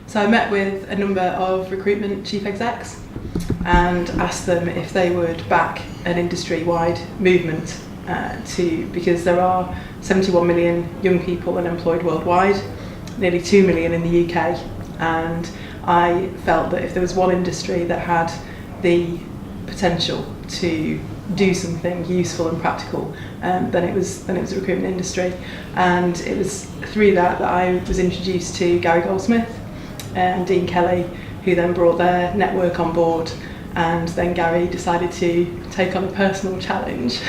So I met with a number of recruitment chief execs and asked them if they would back an industry-wide movement because there are 71 million young people unemployed worldwide, nearly 2 million in the UK, and I felt that if there was one industry that had the potential to do something useful and practical, then it was the recruitment industry. And it was through that I was introduced to Gary Goldsmith and Dean Kelly, who then brought their network on board, and then Gary decided to take on a personal challenge.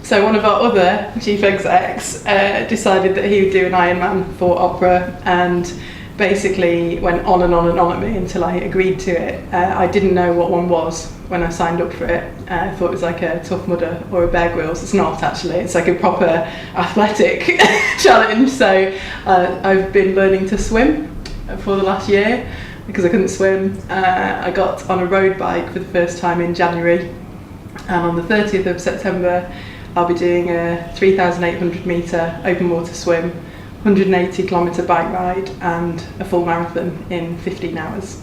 So one of our other chief execs decided that he would do an Ironman for Opera, and basically went on and on and on at me until I agreed to it. I didn't know what one was when I signed up for it. I thought it was like a Tough Mudder or a Bear Grylls. It's not actually, it's like a proper athletic challenge. So I've been learning to swim for the last year because I couldn't swim. I got on a road bike for the first time in January, and on the 30th of September I'll be doing a 3,800 metre open water swim, 180 kilometre bike ride and a full marathon in 15 hours.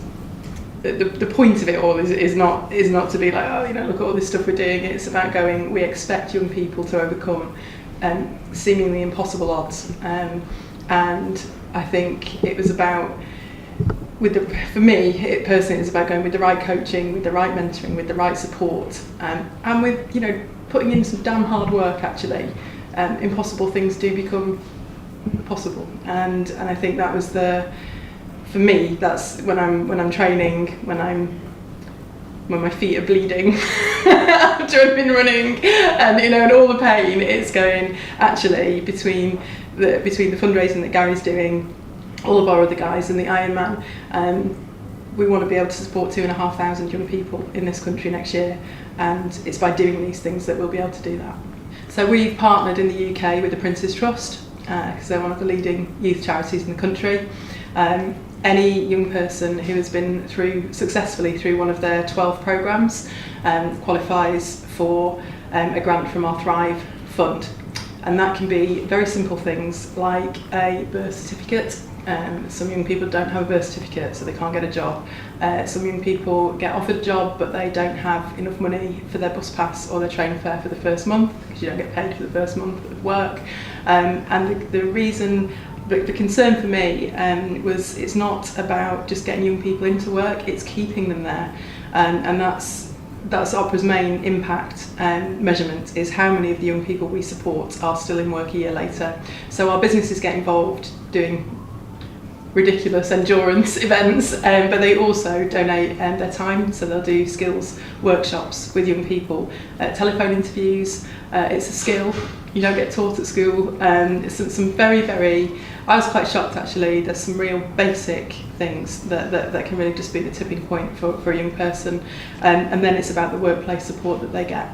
The point of it all is not to be like, oh, you know, look at all this stuff we're doing. It's about going, we expect young people to overcome seemingly impossible odds. And I think it was about, for me, it personally is about going with the right coaching, with the right mentoring, with the right support, and with, you know, putting in some damn hard work actually. Impossible things do become possible, and I think that was for me, that's when I'm training, when my feet are bleeding after I've been running, and you know, and all the pain, it's going actually between the fundraising that Gary's doing, all of our other guys, and the Ironman. We want to be able to support 2,500 young people in this country next year, and it's by doing these things that we'll be able to do that. So we've partnered in the UK with the Prince's Trust, because they're one of the leading youth charities in the country. Any young person who has been successfully through one of their 12 programmes qualifies for a grant from our Thrive fund, and that can be very simple things like a birth certificate. Some young people don't have a birth certificate, so they can't get a job. Some young people get offered a job, but they don't have enough money for their bus pass or their train fare for the first month, because you don't get paid for the first month of work. And the reason, the concern for me was, it's not about just getting young people into work, it's keeping them there. And that's Opera's main impact measurement, is how many of the young people we support are still in work a year later. So our businesses get involved doing ridiculous endurance events, but they also donate their time, so they'll do skills workshops with young people, telephone interviews. It's a skill you don't get taught at school. It's some very, I was quite shocked actually, there's some real basic things that can really just be the tipping point for a young person, and then it's about the workplace support that they get.